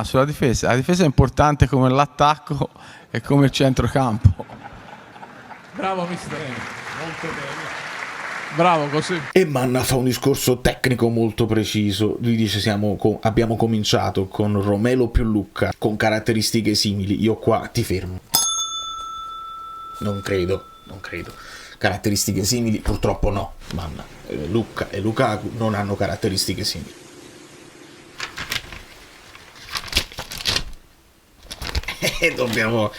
sulla difesa. La difesa è importante come l'attacco e come il centrocampo. Bravo mister, molto bello. Bravo così. E Manna fa un discorso tecnico molto preciso. Lui dice abbiamo cominciato con Romelu più Lucca con caratteristiche simili. Io qua ti fermo. Non credo. Caratteristiche simili purtroppo no, Manna. Lucca e Lukaku non hanno caratteristiche simili. Dobbiamo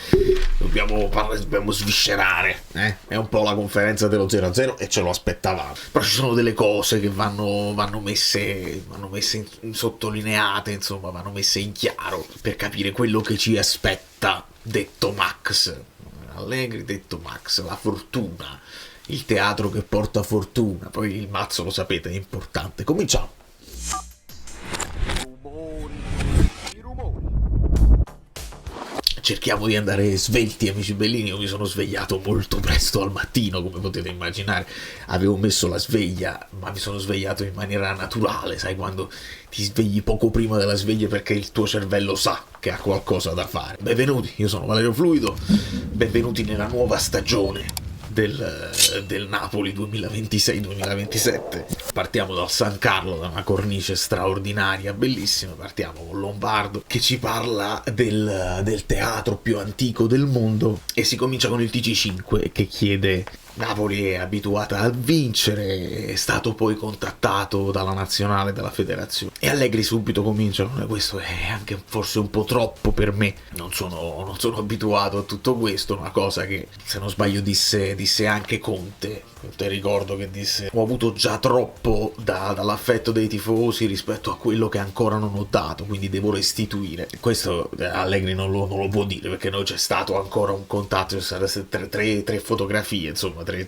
sviscerare, È un po' la conferenza dello 0-0 e ce lo aspettavamo. Però ci sono delle cose che vanno messe sottolineate, insomma, vanno messe in chiaro per capire quello che ci aspetta, detto Max. Allegri, detto Max, la fortuna, il teatro che porta fortuna. Poi il mazzo, lo sapete, è importante. Cominciamo. Cerchiamo di andare svelti, amici bellini. Io mi sono svegliato molto presto al mattino, come potete immaginare. Avevo messo la sveglia, ma mi sono svegliato in maniera naturale. Sai, quando ti svegli poco prima della sveglia perché il tuo cervello sa che ha qualcosa da fare. Benvenuti, io sono Valerio Fluido. Benvenuti nella nuova stagione del Napoli 2026-2027. Partiamo dal San Carlo, da una cornice straordinaria, bellissima. Partiamo con Lombardo che ci parla del teatro più antico del mondo e si comincia con il TG5 che chiede: Napoli è abituata a vincere, è stato poi contattato dalla nazionale, dalla federazione, e Allegri subito comincia con: questo è anche forse un po' troppo per me, non sono abituato a tutto questo. Una cosa che, se non sbaglio, disse anche Conte. Ricordo che disse: ho avuto già troppo dall'affetto dei tifosi rispetto a quello che ancora non ho dato, quindi devo restituire. Questo Allegri non lo può dire, perché non c'è stato ancora un contatto, ci sono state tre fotografie, insomma, tre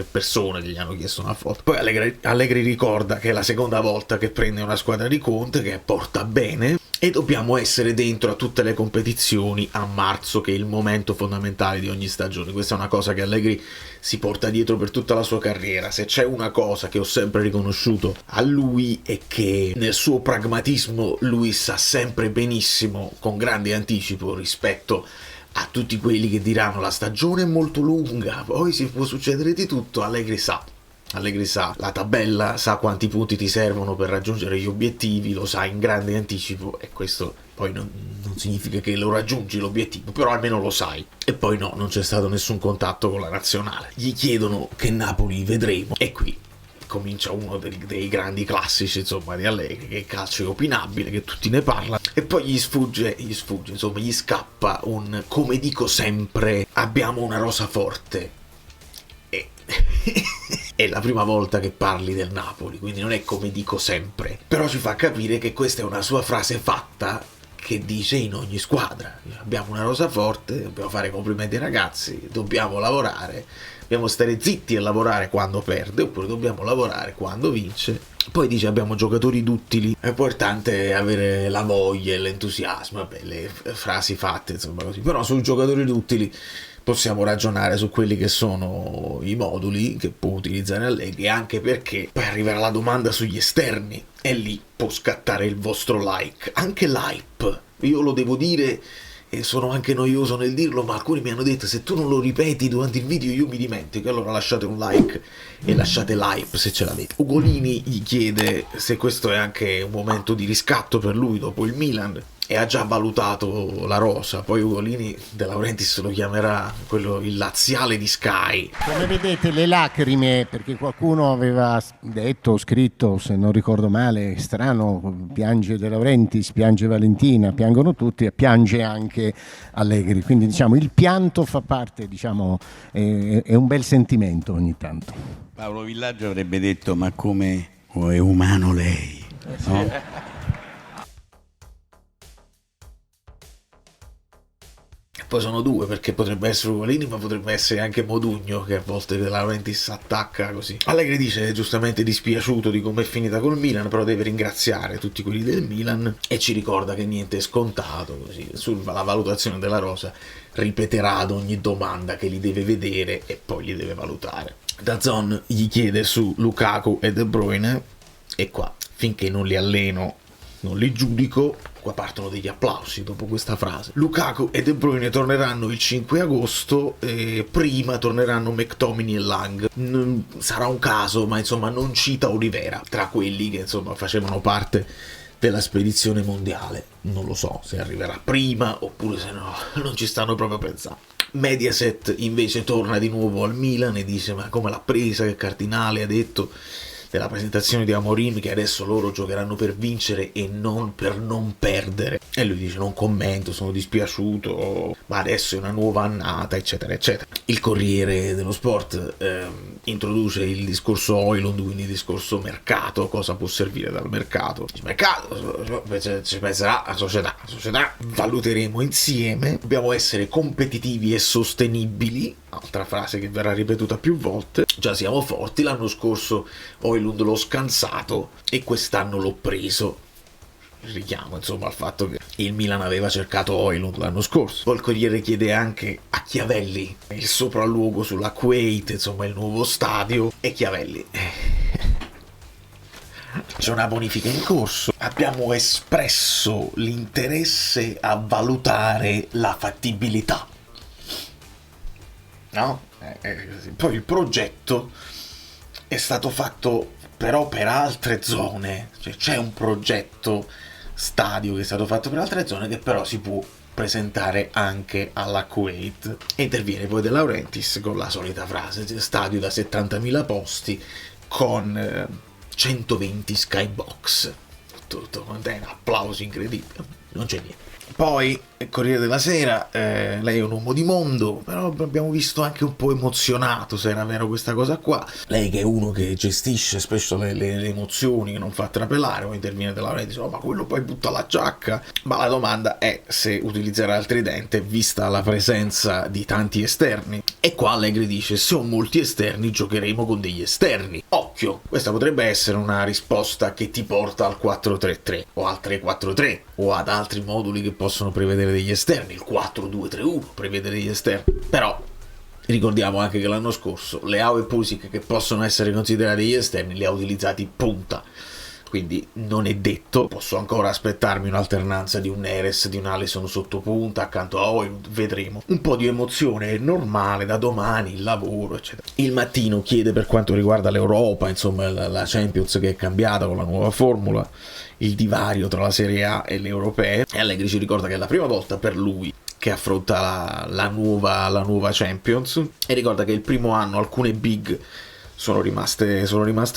persone che gli hanno chiesto una foto. Poi Allegri ricorda che è la seconda volta che prende una squadra di Conte, che porta bene, e dobbiamo essere dentro a tutte le competizioni a marzo, che è il momento fondamentale di ogni stagione. Questa è una cosa che Allegri si porta dietro per tutta la sua carriera. Se c'è una cosa che ho sempre riconosciuto a lui è che nel suo pragmatismo lui sa sempre benissimo, con grande anticipo rispetto a tutti quelli che diranno la stagione è molto lunga, poi si può succedere di tutto. Allegri sa la tabella, sa quanti punti ti servono per raggiungere gli obiettivi, lo sa in grande anticipo, e questo poi non significa che lo raggiungi l'obiettivo, però almeno lo sai. E poi no, non c'è stato nessun contatto con la nazionale. Gli chiedono che Napoli vedremo, e qui comincia uno dei grandi classici, insomma, di Allegri, che calcio è opinabile, che tutti ne parlano, e poi gli sfugge, insomma, gli scappa un: come dico sempre, abbiamo una rosa forte. E è la prima volta che parli del Napoli, quindi non è come dico sempre, però ci fa capire che questa è una sua frase fatta che dice in ogni squadra: abbiamo una rosa forte, dobbiamo fare complimenti ai ragazzi, dobbiamo lavorare, dobbiamo stare zitti e lavorare quando perde, oppure dobbiamo lavorare quando vince. Poi dice: abbiamo giocatori duttili, è importante avere la voglia e l'entusiasmo. Vabbè, le frasi fatte, insomma, così. Però sui giocatori duttili possiamo ragionare su quelli che sono i moduli che può utilizzare Allegri, anche perché poi arriverà la domanda sugli esterni, e lì può scattare il vostro like, anche l'hype. Io lo devo dire, e sono anche noioso nel dirlo, ma alcuni mi hanno detto: se tu non lo ripeti durante il video io mi dimentico. Allora lasciate un like e lasciate l'hype se ce l'avete. Ugolini gli chiede se questo è anche un momento di riscatto per lui dopo il Milan, e ha già valutato la rosa. Poi Ugolini, De Laurentiis lo chiamerà il laziale di Sky. Come vedete, le lacrime, perché qualcuno aveva detto o scritto, se non ricordo male, strano, piange De Laurentiis, piange Valentina, piangono tutti, e piange anche Allegri. Quindi, diciamo, il pianto fa parte, diciamo, è un bel sentimento ogni tanto. Paolo Villaggio avrebbe detto: ma come è umano lei, no? Poi sono due, perché potrebbe essere Ugolini, ma potrebbe essere anche Modugno, che a volte De Laurentiis attacca così. Allegri dice giustamente dispiaciuto di come è finita col Milan, però deve ringraziare tutti quelli del Milan, e ci ricorda che niente è scontato. Così sulla valutazione della rosa ripeterà ad ogni domanda che li deve vedere e poi li deve valutare. DAZN gli chiede su Lukaku e De Bruyne, e qua, finché non li alleno non li giudico. Qua partono degli applausi dopo questa frase. Lukaku e De Bruyne torneranno il 5 agosto e prima torneranno McTominay e Lang. Sarà un caso, ma insomma non cita Olivera tra quelli che insomma facevano parte della spedizione mondiale. Non lo so se arriverà prima oppure se no non ci stanno proprio pensando. Mediaset invece torna di nuovo al Milan e dice: ma come l'ha presa, che Cardinale ha detto della presentazione di Amorim che adesso loro giocheranno per vincere e non per non perdere, e lui dice: non commento, sono dispiaciuto, ma adesso è una nuova annata, eccetera eccetera. Il Corriere dello Sport introduce il discorso Højlund, quindi il discorso mercato, cosa può servire dal mercato. Il mercato ci penserà la società, valuteremo insieme, dobbiamo essere competitivi e sostenibili, altra frase che verrà ripetuta più volte. Già siamo forti, l'anno scorso Højlund l'ho scansato e quest'anno l'ho preso. Richiamo insomma al fatto che il Milan aveva cercato Højlund l'anno scorso. Poi il Corriere chiede anche a Chiavelli il sopralluogo sulla Kuwait, insomma il nuovo stadio, e Chiavelli c'è una bonifica in corso, abbiamo espresso l'interesse a valutare la fattibilità, no? Poi il progetto è stato fatto però per altre zone, cioè c'è un progetto stadio che è stato fatto per altre zone che però si può presentare anche alla Kuwait. E interviene poi De Laurentiis con la solita frase: stadio da 70.000 posti con 120 skybox, tutto applausi incredibili, non c'è niente. Poi Corriere della Sera, lei è un uomo di mondo, però abbiamo visto anche un po' emozionato, se era vero questa cosa qua. Lei che è uno che gestisce spesso le emozioni, che non fa trapelare, poi interviene della lei e dice: oh, ma quello poi butta la giacca. Ma la domanda è se utilizzerà il tridente vista la presenza di tanti esterni. E qua Allegri dice: se ho molti esterni giocheremo con degli esterni. Occhio, questa potrebbe essere una risposta che ti porta al 4-3-3 o al 3-4-3 o ad altri moduli che possono prevedere degli esterni. Il 4-2-3-1 prevede degli esterni, però ricordiamo anche che l'anno scorso Leao e Pusic, che possono essere considerati degli esterni, li ha utilizzati punta, quindi non è detto. Posso ancora aspettarmi un'alternanza di un Neres, di un Alisson sotto punta accanto a Højlund, vedremo. Un po' di emozione è normale, da domani il lavoro eccetera. Il Mattino chiede per quanto riguarda l'Europa, insomma la Champions che è cambiata con la nuova formula, il divario tra la Serie A e le europee, e Allegri ci ricorda che è la prima volta per lui che affronta la nuova Champions, e ricorda che il primo anno alcune big sono rimaste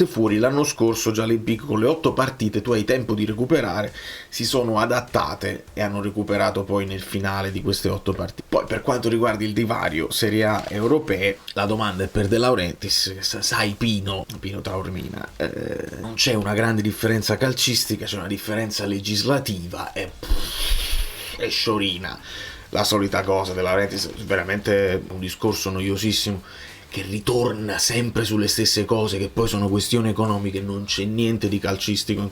fuori. L'anno scorso già le big, con le 8 partite tu hai tempo di recuperare, si sono adattate e hanno recuperato poi nel finale di queste 8 partite. Poi per quanto riguarda il divario Serie A europee, la domanda è per De Laurentiis: sai Pino Taormina, non c'è una grande differenza calcistica, c'è una differenza legislativa e sciorina. La solita cosa. De Laurentiis, veramente un discorso noiosissimo che ritorna sempre sulle stesse cose, che poi sono questioni economiche. Non c'è niente di calcistico in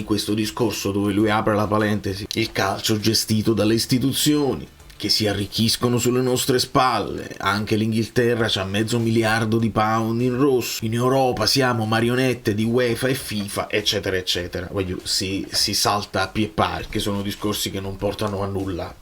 questo discorso, dove lui apre la parentesi: il calcio gestito dalle istituzioni che si arricchiscono sulle nostre spalle. Anche l'Inghilterra c'ha $500 miliardi in rosso, in Europa siamo marionette di UEFA e FIFA, eccetera eccetera. Si salta a pie pari, che sono discorsi che non portano a nulla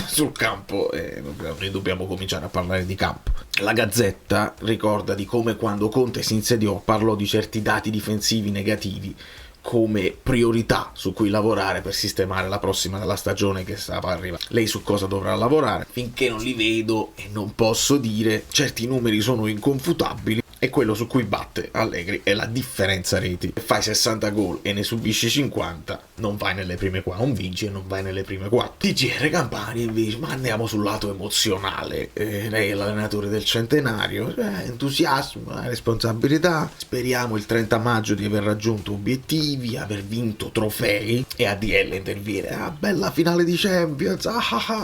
sul campo, e noi dobbiamo cominciare a parlare di campo. La Gazzetta ricorda di come quando Conte si insediò parlò di certi dati difensivi negativi come priorità su cui lavorare per sistemare la prossima della stagione che sta per arrivare. Lei su cosa dovrà lavorare? Finché non li vedo e non posso dire, certi numeri sono inconfutabili, e quello su cui batte Allegri è la differenza reti. Se fai 60 gol e ne subisci 50, non vai nelle prime 4, non vinci e non vai nelle prime 4. TGR Campani invece, ma andiamo sul lato emozionale. Lei è l'allenatore del centenario, entusiasmo, responsabilità. Speriamo il 30 maggio di aver raggiunto obiettivi, aver vinto trofei, e ADL interviene: bella finale di Champions,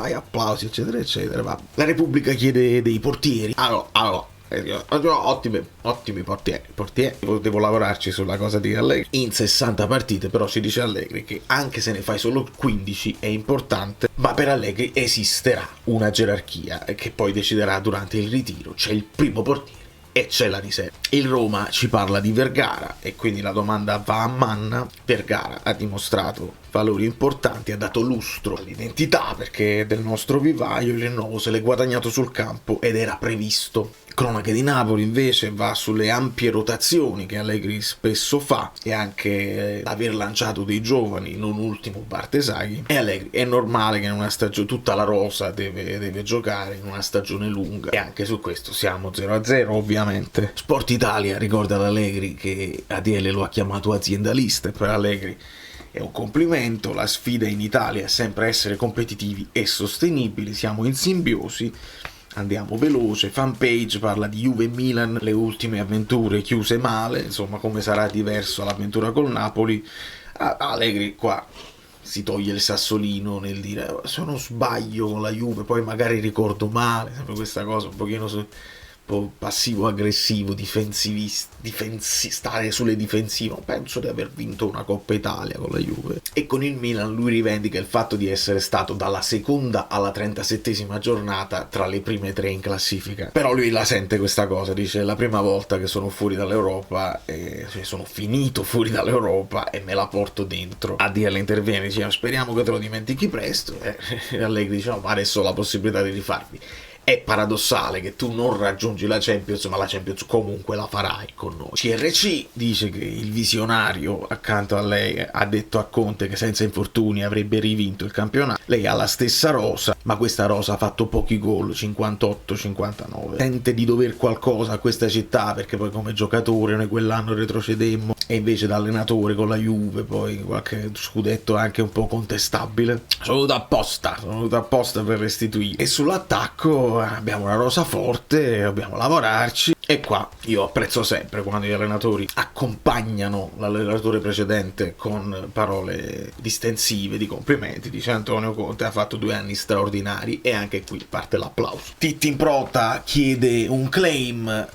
e applausi eccetera eccetera. La Repubblica chiede dei portieri. Allora, ottimi portieri. Devo lavorarci sulla cosa di Allegri. In 60 partite però si dice Allegri che anche se ne fai solo 15 è importante, ma per Allegri esisterà una gerarchia che poi deciderà durante il ritiro. C'è il primo portiere e c'è la riserva. Il Roma ci parla di Vergara e quindi la domanda va a Manna. Vergara ha dimostrato valori importanti, ha dato lustro all'identità, perché del nostro vivaio il rinnovo se l'è guadagnato sul campo ed era previsto. Cronache di Napoli invece va sulle ampie rotazioni che Allegri spesso fa e anche l'aver lanciato dei giovani, non ultimo Bartesaghi. E Allegri è normale che in una stagione tutta la rosa deve giocare in una stagione lunga, e anche su questo siamo 0-0 ovviamente. Sport Italia ricorda ad Allegri che ADL lo ha chiamato aziendalista, e per Allegri è un complimento. La sfida in Italia è sempre essere competitivi e sostenibili, siamo in simbiosi. Andiamo veloce. Fanpage parla di Juve e Milan, le ultime avventure chiuse male, insomma come sarà diverso l'avventura col Napoli. Allegri qua si toglie il sassolino nel dire se non sbaglio con la Juve poi magari ricordo male, sempre questa cosa un pochino passivo-aggressivo, stare sulle difensive. Penso di aver vinto una Coppa Italia con la Juve. E con il Milan lui rivendica il fatto di essere stato dalla seconda alla 37esima giornata tra le prime 3 in classifica. Però lui la sente questa cosa, dice: è la prima volta che sono fuori dall'Europa, sono finito fuori dall'Europa e me la porto dentro. ADL interviene, dice: speriamo che te lo dimentichi presto. E Allegri dice: no, ma adesso ho la possibilità di rifarmi. È paradossale che tu non raggiungi la Champions, ma la Champions comunque la farai con noi. CRC dice che il visionario accanto a lei ha detto a Conte che senza infortuni avrebbe rivinto il campionato. Lei ha la stessa rosa, ma questa rosa ha fatto pochi gol, 58-59. Sente di dover qualcosa a questa città, perché poi come giocatore noi quell'anno retrocedemmo, e invece da allenatore con la Juve poi qualche scudetto anche un po' contestabile. Sono venuto apposta per restituire. E sull'attacco abbiamo una rosa forte, dobbiamo lavorarci. E qua io apprezzo sempre quando gli allenatori accompagnano l'allenatore precedente con parole distensive, di complimenti. Dice: Antonio Conte ha fatto 2 anni straordinari, e anche qui parte l'applauso. Titti in Prota chiede un claim,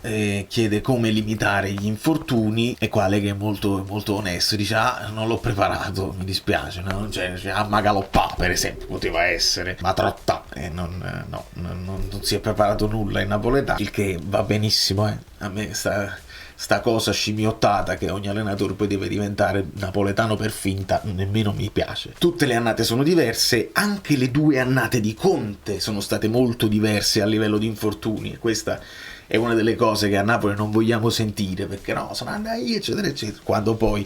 chiede come limitare gli infortuni, e qua lei che è molto, molto onesto dice: non l'ho preparato, mi dispiace, no? Cioè, Magalopà per esempio poteva essere, ma Trotta non si è preparato nulla in napoletano, il che va benissimo. A me sta cosa scimmiottata che ogni allenatore poi deve diventare napoletano per finta nemmeno mi piace. Tutte le annate sono diverse, anche le 2 annate di Conte sono state molto diverse a livello di infortuni, e questa è una delle cose che a Napoli non vogliamo sentire, perché no, sono andati eccetera eccetera, quando poi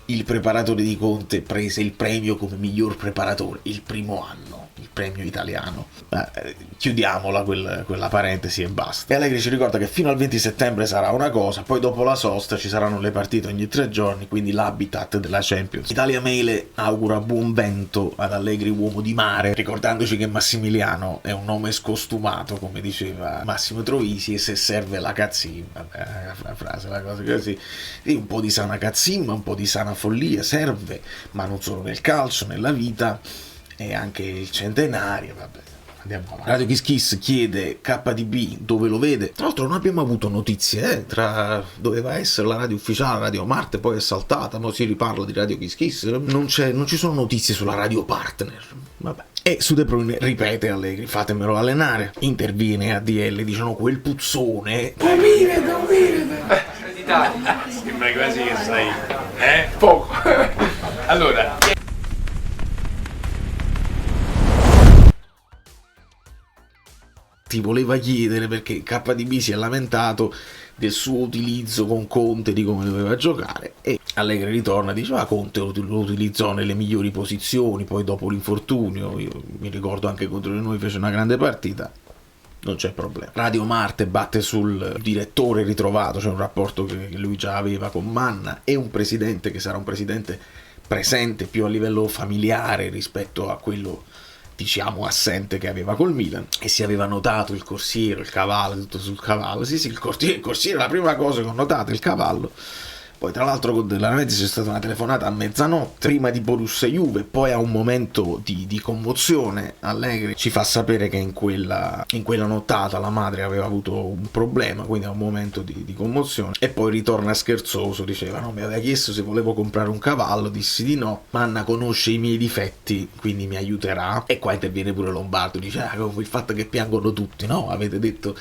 il preparatore di Conte prese il premio come miglior preparatore il primo anno, il premio italiano. Chiudiamola quella parentesi e basta. E Allegri ci ricorda che fino al 20 settembre sarà una cosa, poi dopo la sosta ci saranno le partite ogni 3 giorni, quindi l'habitat della Champions. Italia Mail augura buon vento ad Allegri, uomo di mare, ricordandoci che Massimiliano è un nome scostumato, come diceva Massimo Troisi, e se serve la cazzimma, la frase, la cosa così, sì, un po' di sana cazzimma, un po' di sana follia serve, ma non solo nel calcio, nella vita, e anche il centenario, vabbè. Andiamo avanti. Radio Kiss Kiss chiede KDB dove lo vede. Tra l'altro non abbiamo avuto notizie, doveva essere la radio ufficiale, Radio Marte, poi è saltata, ma si riparla di Radio Kiss Kiss. Non ci sono notizie sulla radio partner, vabbè. E su De Bruyne ripete Allegri: fatemelo allenare. Interviene ADL, dicono quel puzzone. D'Italia. Sembra quasi che sai, poco. Allora, ti voleva chiedere perché KDB si è lamentato del suo utilizzo con Conte, di come doveva giocare, e Allegri ritorna e dice: Conte lo utilizzò nelle migliori posizioni, poi dopo l'infortunio, io mi ricordo anche contro di noi fece una grande partita, non c'è problema. Radio Marte batte sul direttore ritrovato, cioè un rapporto che lui già aveva con Manna, e un presidente che sarà un presidente presente più a livello familiare rispetto a quello, diciamo, assente che aveva col Milan. E si aveva notato il corsiere, il cavallo, tutto sul cavallo. Sì, il corsiere, la prima cosa che ho notato, il cavallo. Poi tra l'altro con Della Lavezzi c'è stata una telefonata a mezzanotte, prima di Borussia Juve, poi a un momento di commozione. Allegri ci fa sapere che in quella nottata la madre aveva avuto un problema, quindi a un momento di commozione, e poi ritorna scherzoso, diceva: no, mi aveva chiesto se volevo comprare un cavallo, dissi di no, Manna conosce i miei difetti, quindi mi aiuterà. E qua interviene pure Lombardo, dice: il fatto che piangono tutti, no? Avete detto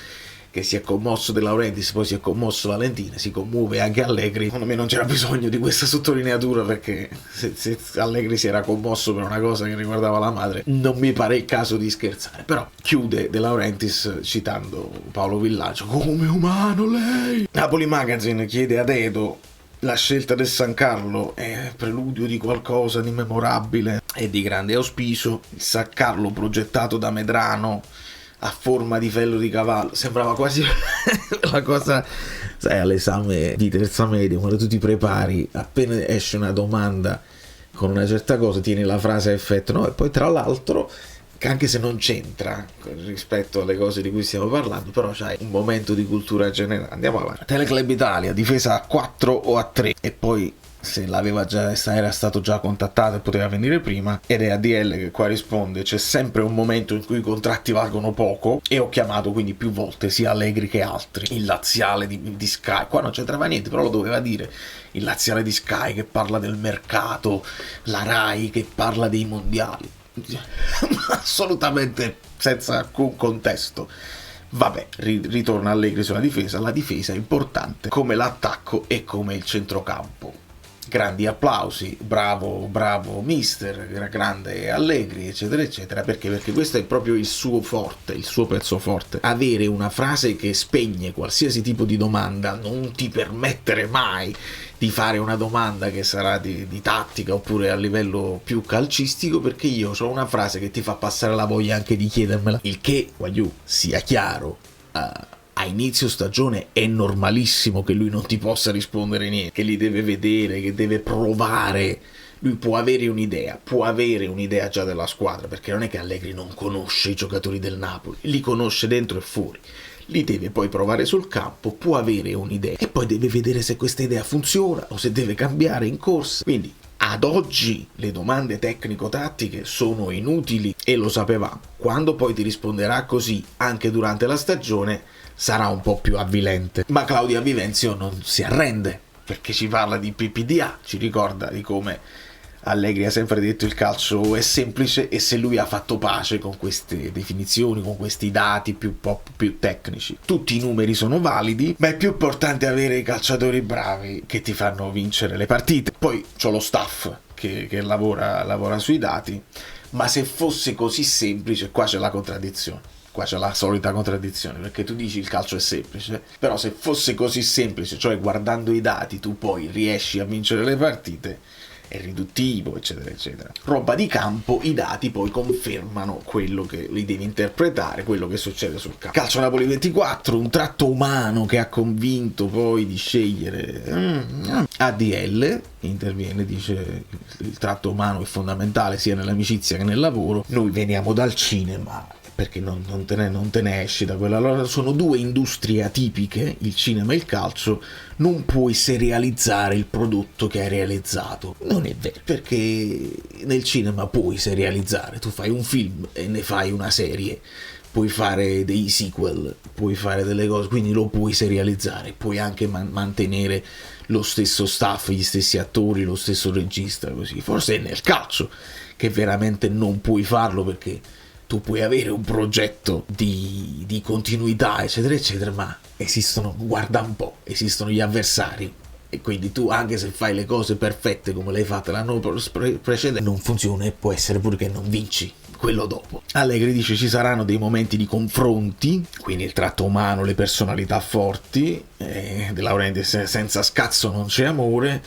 che si è commosso De Laurentiis, poi si è commosso Valentina, si commuove anche Allegri. Secondo me non c'era bisogno di questa sottolineatura, perché se Allegri si era commosso per una cosa che riguardava la madre, non mi pare il caso di scherzare. Però chiude De Laurentiis citando Paolo Villaggio: come umano lei. Napoli Magazine chiede ad Edo: la scelta del San Carlo è preludio di qualcosa di memorabile e di grande auspicio. Il San Carlo progettato da Medrano a forma di fello di cavallo sembrava quasi la cosa, sai, all'esame di terza media, quando tu ti prepari, appena esce una domanda con una certa cosa, tieni la frase a effetto, no? E poi tra l'altro, anche se non c'entra rispetto alle cose di cui stiamo parlando, però c'hai un momento di cultura generale. Andiamo avanti. Teleclub Italia, difesa a 4 o a 3, e poi se l'aveva già, era stato già contattato e poteva venire prima. Ed è ADL che qua risponde: c'è sempre un momento in cui i contratti valgono poco, e ho chiamato quindi più volte sia Allegri che altri. Il laziale di Sky, qua non c'entrava niente, però lo doveva dire. Il laziale di Sky che parla del mercato, la Rai che parla dei mondiali, assolutamente senza alcun contesto. Vabbè, ritorna Allegri sulla difesa. La difesa è importante come l'attacco e come il centrocampo. Grandi applausi, bravo mister, grande Allegri, eccetera eccetera. Perché questo è proprio il suo forte, il suo pezzo forte: avere una frase che spegne qualsiasi tipo di domanda. Non ti permettere mai di fare una domanda che sarà di tattica oppure a livello più calcistico, perché io ho una frase che ti fa passare la voglia anche di chiedermela. Il che, voglio sia chiaro, a inizio stagione è normalissimo che lui non ti possa rispondere niente, che li deve vedere, che deve provare. Lui può avere un'idea già della squadra, perché non è che Allegri non conosce i giocatori del Napoli, li conosce dentro e fuori. Li deve poi provare sul campo, può avere un'idea e poi deve vedere se questa idea funziona o se deve cambiare in corsa. Quindi ad oggi le domande tecnico-tattiche sono inutili e lo sapevamo. Quando poi ti risponderà così anche durante la stagione sarà un po' più avvilente. Ma Claudia Vivenzio non si arrende, perché ci parla di PPDA, ci ricorda di come Allegri ha sempre detto il calcio è semplice, e se lui ha fatto pace con queste definizioni, con questi dati più tecnici. Tutti i numeri sono validi, ma è più importante avere i calciatori bravi che ti fanno vincere le partite. Poi c'ho lo staff che lavora sui dati, ma se fosse così semplice, qua c'è la contraddizione. Qua c'è la solita contraddizione, perché tu dici il calcio è semplice, però se fosse così semplice, cioè guardando i dati tu poi riesci a vincere le partite, è riduttivo, eccetera eccetera. Roba di campo, i dati poi confermano quello che li devi interpretare, quello che succede sul campo. Calcio Napoli 24, un tratto umano che ha convinto poi di scegliere ADL, interviene, dice il tratto umano è fondamentale sia nell'amicizia che nel lavoro. Noi veniamo dal cinema, perché non te ne esci da quella. Allora sono due industrie atipiche, il cinema e il calcio. Non puoi serializzare il prodotto che hai realizzato. Non è vero, perché nel cinema puoi serializzare. Tu fai un film e ne fai una serie, puoi fare dei sequel, puoi fare delle cose, quindi lo puoi serializzare. Puoi anche mantenere lo stesso staff, gli stessi attori, lo stesso regista, così. Forse è nel calcio che veramente non puoi farlo, perché tu puoi avere un progetto di continuità, eccetera eccetera, ma guarda un po', esistono gli avversari, e quindi tu, anche se fai le cose perfette come le hai fatte l'anno precedente, non funziona, e può essere pure che non vinci quello dopo. Allegri dice ci saranno dei momenti di confronti, quindi il tratto umano, le personalità forti, De Laurentiis senza scazzo non c'è amore,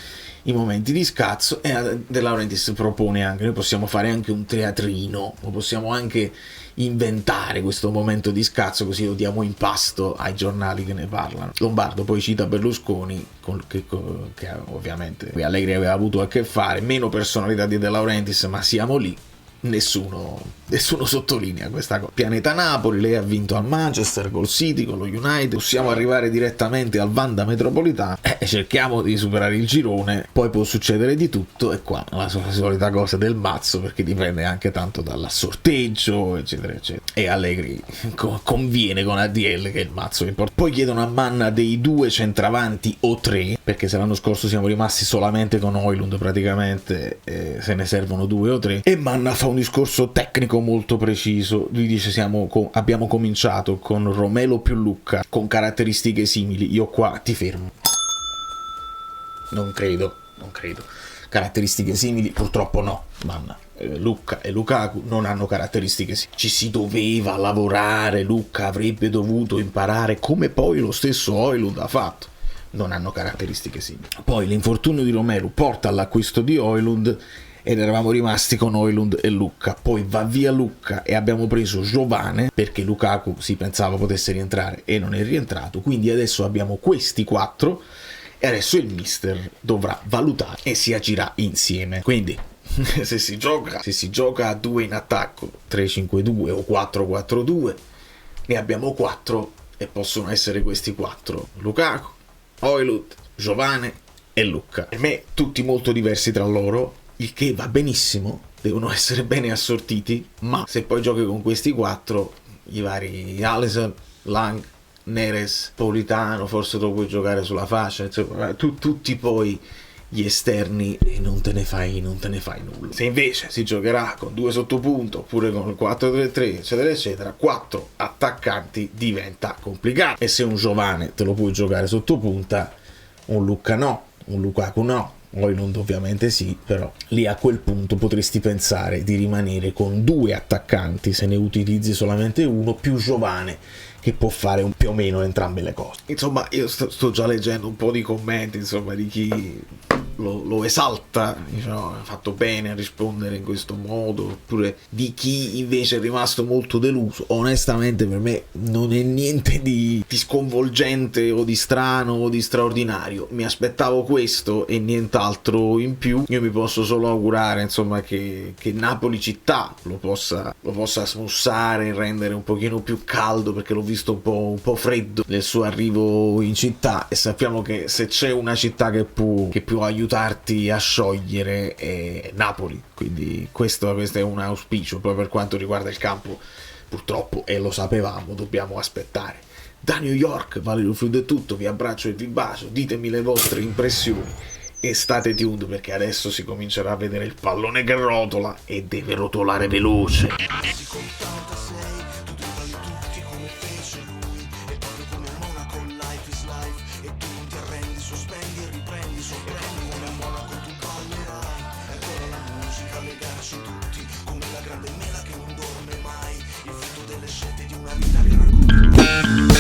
i momenti di scazzo. E De Laurentiis propone anche: noi possiamo fare anche un teatrino, o possiamo anche inventare questo momento di scazzo, così lo diamo in pasto ai giornali che ne parlano. Lombardo poi cita Berlusconi, che ovviamente Allegri aveva avuto a che fare, meno personalità di De Laurentiis, ma siamo lì. Nessuno sottolinea questa cosa. Pianeta Napoli, lei ha vinto al Manchester, col City, con lo United. Possiamo arrivare direttamente al Wanda Metropolitano, cerchiamo di superare il girone, poi può succedere di tutto. E qua la solita cosa del mazzo, perché dipende anche tanto dal sorteggio, eccetera eccetera. e Allegri conviene con ADL, che è il mazzo importante. Poi chiedono a Manna dei 2 centravanti o 3, perché se l'anno scorso siamo rimasti solamente con Højlund praticamente, se ne servono 2 o 3, e Manna fa un discorso tecnico molto preciso. Lui dice abbiamo cominciato con Romelu più Lucca con caratteristiche simili, io qua ti fermo. Non credo. Caratteristiche simili purtroppo no, Manna. Lucca e Lukaku non hanno caratteristiche simili. Ci si doveva lavorare, Lucca avrebbe dovuto imparare, come poi lo stesso Højlund ha fatto. Non hanno caratteristiche simili. Poi l'infortunio di Romelu porta all'acquisto di Højlund ed eravamo rimasti con Højlund e Lucca. Poi va via Lucca e abbiamo preso Giovane, perché Lukaku si pensava potesse rientrare e non è rientrato, quindi adesso abbiamo questi 4 e adesso il mister dovrà valutare e si agirà insieme. Quindi se si gioca a 2 in attacco, 3-5-2 o 4-4-2, ne abbiamo 4 e possono essere questi 4: Lukaku, Højlund, Giovane e Lucca. Per me tutti molto diversi tra loro, il che va benissimo, devono essere bene assortiti, ma se poi giochi con questi 4, i vari Alisson, Lang, Neres, Politano, forse lo puoi giocare sulla fascia, insomma, tutti poi gli esterni, e non te ne fai nulla. Se invece si giocherà con 2 sottopunto oppure con il 4-3-3 eccetera eccetera, 4 attaccanti diventa complicato, e se un Giovane te lo puoi giocare sottopunta, un Lucca no, un Lukaku no, Højlund ovviamente sì, però lì a quel punto potresti pensare di rimanere con 2 attaccanti se ne utilizzi solamente uno, più Giovane che può fare più o meno entrambe le cose. Insomma, io sto già leggendo un po' di commenti, insomma, di chi lo esalta, diciamo, ha fatto bene a rispondere in questo modo, oppure di chi invece è rimasto molto deluso. Onestamente per me non è niente di sconvolgente o di strano o di straordinario, mi aspettavo questo e nient'altro in più. Io mi posso solo augurare, insomma, che Napoli città lo possa smussare e rendere un pochino più caldo, perché l'ho visto un po' freddo nel suo arrivo in città, e sappiamo che se c'è una città che può aiutarti a sciogliere è Napoli, quindi questo è un auspicio. Poi per quanto riguarda il campo, purtroppo, e lo sapevamo, dobbiamo aspettare. Da New York, Valerio Fluido è tutto, vi abbraccio e vi bacio, ditemi le vostre impressioni e state tuned, perché adesso si comincerà a vedere il pallone che rotola e deve rotolare veloce. Come la grande mela che non dorme mai, il frutto delle scelte di una vita che racconta.